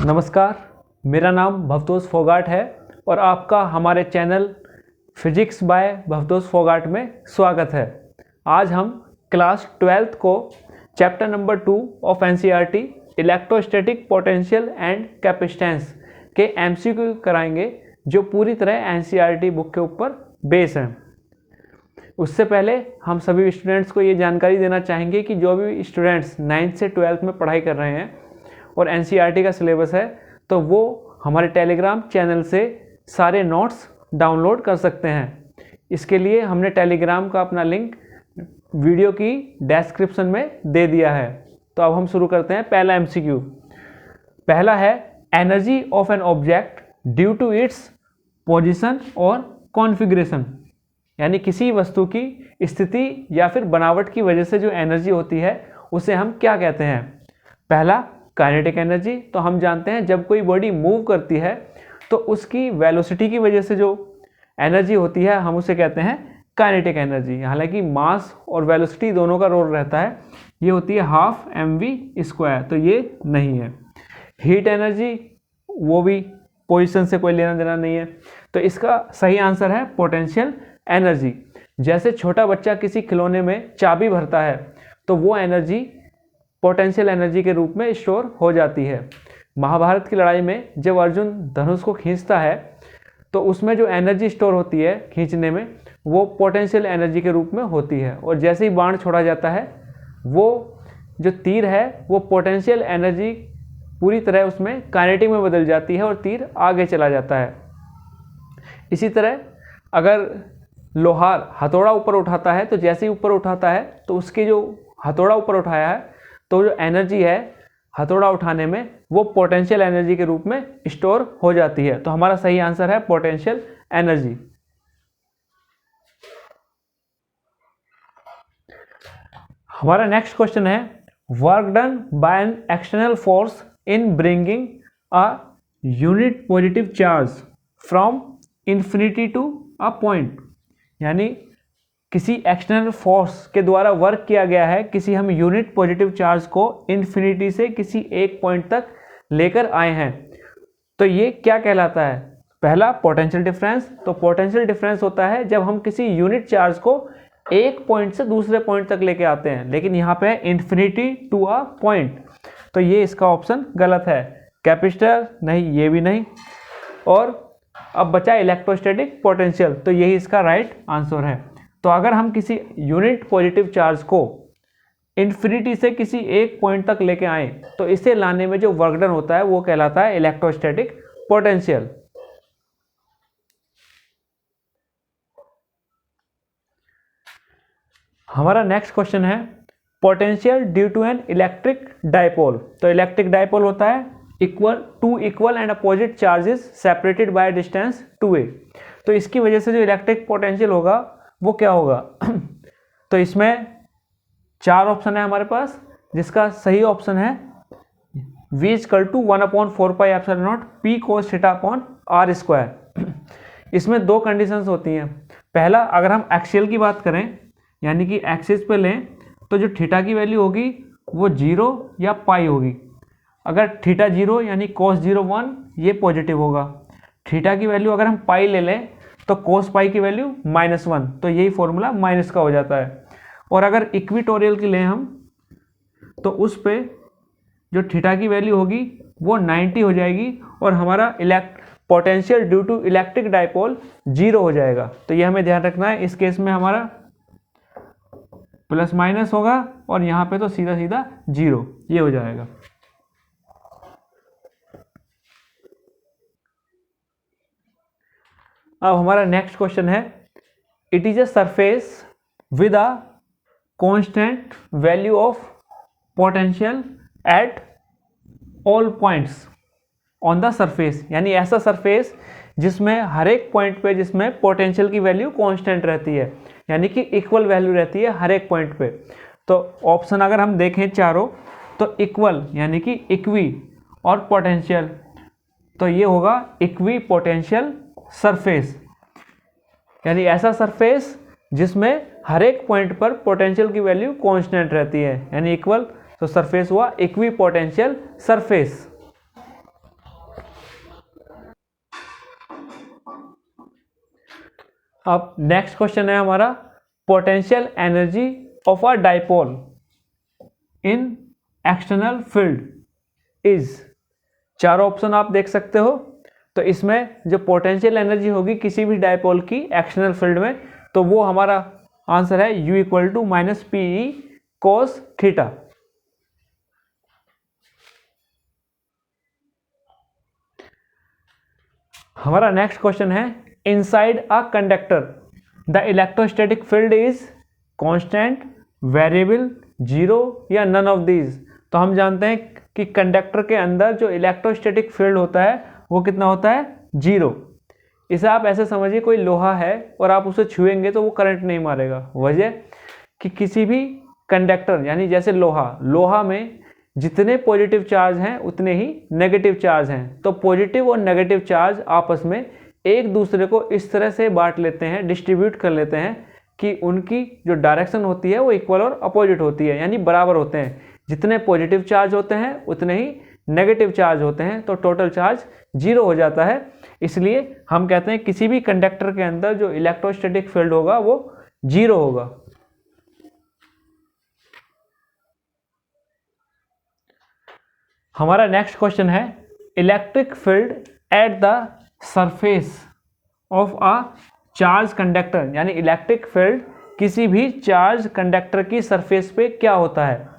नमस्कार, मेरा नाम भवतोष फोगाट है और आपका हमारे channel physics bye Bhavtosh Phogat में स्वागत है। आज हम क्लास 12th को chapter number 2 of NCERT electrostatic potential and capacitance के एमसीक्यू कराएंगे, जो पूरी तरह एनसीईआरटी बुक के ऊपर बेस हैं। उससे पहले हम सभी स्टूडेंट्स को ये जानकारी देना चाहेंगे कि जो भी स्टूडेंट्स 9th से 12th में पढ़ाई कर रहे हैं और एनसीईआरटी का सिलेबस है, तो वो हमारे टेलीग्राम चैनल से सारे नोट्स डाउनलोड कर सकते हैं। इसके लिए हमने टेलीग्राम का अपना लिंक वीडियो की डिस्क्रिप्शन में दे दिया है। तो अब हम शुरू करते हैं। पहला एमसीक्यू, पहला है energy of an object due to its position और कॉन्फ़िगरेशन, यानी किसी वस्तु की स्थिति या फिर बनावट की वजह से जो एनर्जी होती है उसे हम क्या कहते हैं। पहला काइनेटिक एनर्जी, तो हम जानते हैं जब कोई बॉडी मूव करती है तो उसकी वेलोसिटी की वजह से जो एनर्जी होती है हम उसे कहते हैं काइनेटिक एनर्जी। हालांकि मास और वेलोसिटी दोनों का रोल रहता है, ये होती है 12 mv², तो ये नहीं है। हीट एनर्जी, वो भी पोजीशन से कोई लेना देना नहीं है, तो इसका सही आंसर है पोटेंशियल एनर्जी। जैसे छोटा बच्चा किसी खिलौने में चाबी भरता है तो वो एनर्जी पोटेंशियल एनर्जी के रूप में स्टोर हो जाती है। महाभारत की लड़ाई में जब अर्जुन धनुष को खींचता है तो उसमें जो एनर्जी स्टोर होती है खींचने में, वो पोटेंशियल एनर्जी के रूप में होती है। और जैसे ही बाण छोड़ा जाता है, वो जो तीर है वो पोटेंशियल एनर्जी पूरी तरह उसमें काइनेटिक में बदल जाती है और तीर आगे चला जाता है। इसी तरह अगर लोहार हथौड़ा ऊपर उठाता है तो जैसे ही ऊपर उठाता है तो उसकी जो हथौड़ा ऊपर उठाया है तो जो एनर्जी है हथौड़ा उठाने में, वो पोटेंशियल एनर्जी के रूप में स्टोर हो जाती है। तो हमारा सही आंसर है पोटेंशियल एनर्जी। हमारा नेक्स्ट क्वेश्चन है work done by an external force in bringing a unit positive charge from infinity to a point, यानी किसी एक्सटर्नल फोर्स के द्वारा वर्क किया गया है, किसी हम यूनिट पॉजिटिव चार्ज को इन्फिनिटी से किसी एक पॉइंट तक लेकर आए हैं, तो ये क्या कहलाता है। पहला पोटेंशियल डिफरेंस, तो पोटेंशियल डिफरेंस होता है जब हम किसी यूनिट चार्ज को एक पॉइंट से दूसरे पॉइंट तक लेके आते हैं, लेकिन यहाँ पे है इन्फिनिटी टू अ पॉइंट, तो ये इसका ऑप्शन गलत है। कैपेसिटर नहीं, ये भी नहीं। और अब बचा इलेक्ट्रोस्टैटिक पोटेंशियल, तो यही इसका राइट आंसर है। तो अगर हम किसी यूनिट पॉजिटिव चार्ज को इन्फिनिटी से किसी एक पॉइंट तक लेके आए तो इसे लाने में जो वर्क डन होता है वो कहलाता है इलेक्ट्रोस्टैटिक पोटेंशियल। हमारा नेक्स्ट क्वेश्चन है potential due to an electric dipole. तो इलेक्ट्रिक डाइपोल होता है two equal and opposite charges separated by distance 2a। तो इसकी वजह से जो इलेक्ट्रिक पोटेंशियल होगा वो क्या होगा। तो इसमें 4 ऑप्शन है हमारे पास, जिसका सही ऑप्शन है v = 1/4πε0 p cos θ/r²। इसमें 2 कंडीशंस होती हैं। पहला, अगर हम एक्सियल की बात करें, यानी कि एक्सिस पे लें, तो जो थीटा की वैल्यू होगी वो 0 या पाई होगी। अगर थीटा 0 यानी cos 0 1, ये पॉजिटिव होगा। थीटा की वैल्यू अगर हम पाई ले लें तो cos पाई की वैल्यू -1, तो यही फॉर्मूला माइनस का हो जाता है। और अगर इक्विटोरियल की लें हम, तो उस पे जो थीटा की वैल्यू होगी वो 90 हो जाएगी और हमारा potential due to electric dipole 0 हो जाएगा। तो ये हमें ध्यान रखना है। इस केस में हमारा प्लस माइनस होगा और यहाँ पे तो सीधा सीधा 0 ये हो जाएगा। अब हमारा नेक्स्ट क्वेश्चन है it is a surface with a constant value of potential at all points on the surface, यानी ऐसा सरफेस जिसमें हर एक पॉइंट पे जिसमें पोटेंशियल की वैल्यू कांस्टेंट रहती है, यानी कि इक्वल वैल्यू रहती है हर एक पॉइंट पे। तो ऑप्शन अगर हम देखें चारों, तो इक्वल यानी कि इक्वी और पोटेंशियल, तो ये होगा इक्वी पोटेंशियल सरफेस, यानी ऐसा सरफेस जिसमें हर एक पॉइंट पर पोटेंशियल की वैल्यू कांस्टेंट रहती है, यानी इक्वल। तो सरफेस हुआ इक्वी पोटेंशियल सरफेस। अब नेक्स्ट क्वेश्चन है हमारा, potential energy of a dipole in external field is. चारों ऑप्शन आप देख सकते हो। तो इसमें जो पोटेंशियल एनर्जी होगी किसी भी डाइपोल की एक्सटर्नल फील्ड में, तो वो हमारा आंसर है U equal to minus p E cos theta. हमारा नेक्स्ट क्वेश्चन है, inside a conductor the electrostatic field is constant, variable, zero या नन ऑफ दीज। तो हम जानते हैं कि कंडक्टर के अंदर जो इलेक्ट्रोस्टैटिक फील्ड होता है वो कितना होता है, जीरो। इसे आप ऐसे समझिए कोई लोहा है और आप उसे छुएंगे तो वो करंट नहीं मारेगा। वजह कि किसी भी कंडक्टर यानी जैसे लोहा में जितने पॉजिटिव चार्ज हैं उतने ही नेगेटिव चार्ज हैं। तो पॉजिटिव और नेगेटिव चार्ज आपस में एक दूसरे को इस तरह से बांट लेते हैं, डिस्ट्रीब्यूट कर लेते हैं कि उनकी जो डायरेक्शन होती है वो इक्वल और अपोजिट होती है, यानी बराबर होते हैं। जितने पॉजिटिव चार्ज होते हैं उतने ही नेगेटिव चार्ज होते हैं, तो टोटल चार्ज जीरो हो जाता है। इसलिए हम कहते हैं किसी भी कंडक्टर के अंदर जो इलेक्ट्रोस्टैटिक फील्ड होगा वो जीरो होगा। हमारा नेक्स्ट क्वेश्चन है, electric field at the surface of a charge conductor, यानी इलेक्ट्रिक फील्ड किसी भी चार्ज कंडक्टर की सरफेस पे क्या होता है।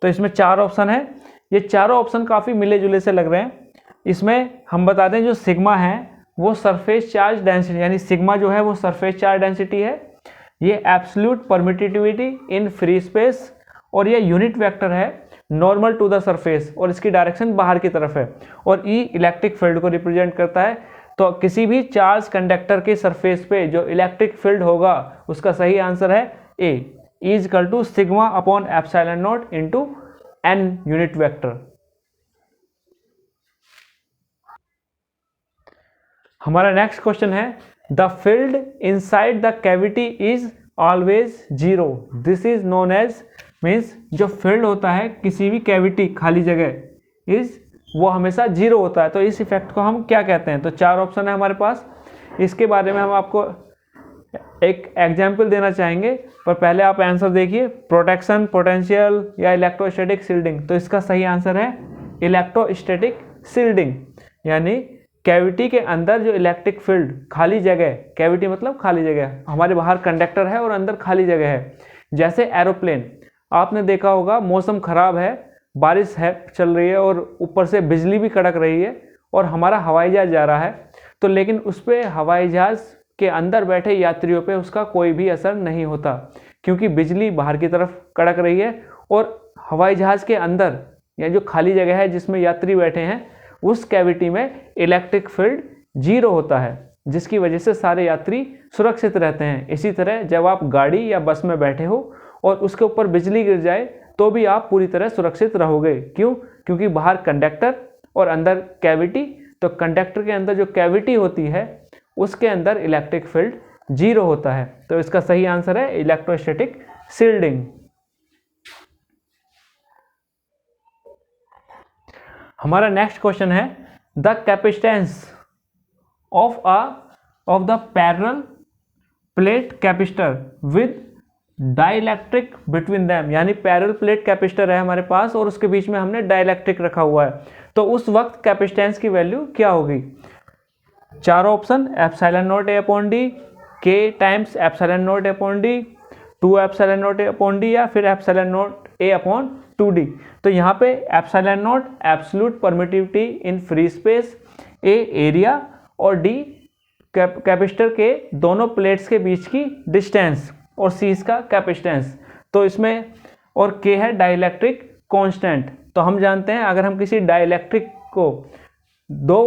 तो इसमें चार ऑप्शन है। ये चारों ऑप्शन काफ़ी मिले जुले से लग रहे हैं। इसमें हम बता दें जो सिग्मा है वो सरफेस चार्ज डेंसिटी, यानी सिग्मा जो है वो सरफेस चार्ज डेंसिटी है। ये absolute permittivity in free space, और ये यूनिट वेक्टर है नॉर्मल टू द सरफेस, और इसकी डायरेक्शन बाहर की तरफ है। और ई इलेक्ट्रिक फील्ड को रिप्रेजेंट करता है। तो किसी भी चार्ज कंडक्टर के सरफेस पे जो इलेक्ट्रिक फील्ड होगा उसका सही आंसर है A, is equal to sigma upon epsilon not into n unit vector. हमारा नेक्स्ट क्वेश्चन है, the field inside the cavity is always zero, this is known as, means जो फील्ड होता है किसी भी कैविटी खाली जगह इज वो हमेशा जीरो होता है। तो इस इफेक्ट को हम क्या कहते हैं। तो चार ऑप्शन है हमारे पास। इसके बारे में हम आपको एक एग्जाम्पल देना चाहेंगे, पर पहले आप आंसर देखिए, प्रोटेक्शन, पोटेंशियल या इलेक्ट्रोस्टैटिक शील्डिंग। तो इसका सही आंसर है इलेक्ट्रोस्टैटिक शील्डिंग, यानी कैविटी के अंदर जो इलेक्ट्रिक फील्ड, खाली जगह, कैविटी मतलब खाली जगह, हमारे बाहर कंडक्टर है और अंदर खाली जगह है। जैसे एरोप्लेन, आपने देखा होगा मौसम खराब है, बारिश है चल रही है और ऊपर से बिजली भी कड़क रही है और हमारा हवाई जहाज जा रहा है, तो लेकिन उस पर हवाई जहाज के अंदर बैठे यात्रियों पे उसका कोई भी असर नहीं होता, क्योंकि बिजली बाहर की तरफ कड़क रही है और हवाई जहाज के अंदर या जो खाली जगह है जिसमें यात्री बैठे हैं उस कैविटी में इलेक्ट्रिक फील्ड जीरो होता है, जिसकी वजह से सारे यात्री सुरक्षित रहते हैं। इसी तरह जब आप गाड़ी या बस में बैठे हो और उसके ऊपर बिजली गिर जाए तो भी आप पूरी तरह सुरक्षित रहोगे। क्यों? क्योंकि बाहर कंडक्टर और अंदर कैविटी। तो कंडक्टर के अंदर जो कैविटी होती है उसके अंदर इलेक्ट्रिक फील्ड जीरो होता है। तो इसका सही आंसर है इलेक्ट्रोस्टैटिक शील्डिंग। हमारा नेक्स्ट क्वेश्चन है, the capacitance of the parallel plate capacitor with dielectric between them, यानी पैरेलल प्लेट कैपेसिटर है हमारे पास और उसके बीच में हमने डाइलेक्ट्रिक रखा हुआ है, तो उस वक्त कैपेसिटेंस की वैल्यू क्या होगी। चारों option, epsilon not A upon D, K times epsilon not A upon D, 2 epsilon not A upon D या फिर epsilon not A upon 2d। तो यहाँ पे epsilon not absolute permittivity in free space, A area और D capacitor के दोनों plates के बीच की डिस्टेंस और सी इसका कैपेसिटेंस। तो इसमें और के है डाइलेक्ट्रिक कांस्टेंट। तो हम जानते हैं अगर हम किसी डाइलेक्ट्रिक को दो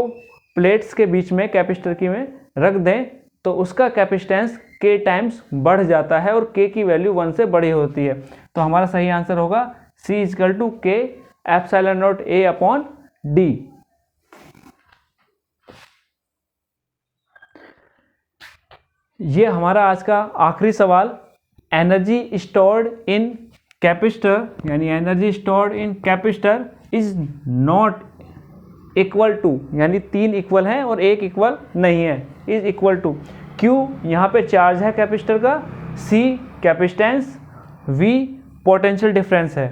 प्लेट्स के बीच में कैपेसिटर की में रख दें तो उसका कैपेसिटेंस के टाइम्स बढ़ जाता है और के की वैल्यू 1 से बड़ी होती है। तो हमारा सही आंसर होगा C equal to k epsilon not A upon D. ये हमारा आज का आखिरी सवाल, एनर्जी स्टोर्ड इन कैपेसिटर, यानी energy stored in capacitor is not equal to, यानी 3 इक्वल हैं और 1 इक्वल नहीं है, इज इक्वल टू। Q यहाँ पे चार्ज है कैपेसिटर का, C capacitance, V potential difference है।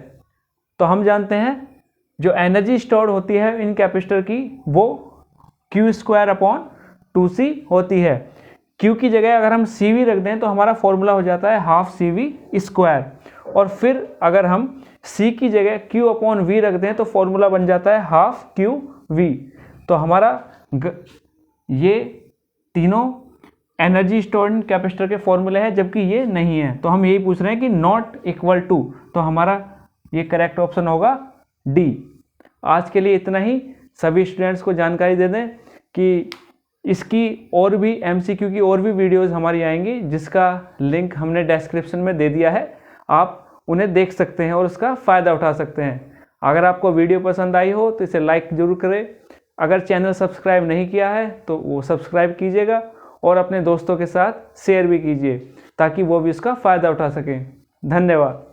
तो हम जानते हैं जो एनर्जी स्टोर होती है इन कैपेसिटर की वो Q²/2C होती है। Q की जगह अगर हम CV रख दें तो हमारा फॉर्मूला हो जाता है ½ और फिर अगर हम C की जगह Q/V रख दें तो फॉर्मूला बन जाता है ½ तो हमारा ये तीनों एनर्जी स्टोर्ड कैपेसिटर के फॉर्मूले हैं, जबकि ये नहीं है। तो हम यही पूछ रहे हैं कि नॉट इक्वल टू, तो हमारा ये करेक्ट ऑप्शन होगा डी। आज के लिए इतना ही। सभी स्टूडेंट्स को जानकारी दे दें कि इसकी और भी MCQ की और भी वीडियोस हमारी आएंगी, जिसका लिंक हमने डिस्क्रिप्शन में दे दिया है। आप उन्हें देख सकते हैं और उसका फ़ायदा उठा सकते हैं। अगर आपको वीडियो पसंद आई हो तो इसे लाइक ज़रूर करें। अगर चैनल सब्सक्राइब नहीं किया है तो वो सब्सक्राइब कीजिएगा और अपने दोस्तों के साथ शेयर भी कीजिए ताकि वो भी इसका फ़ायदा उठा सकें। धन्यवाद।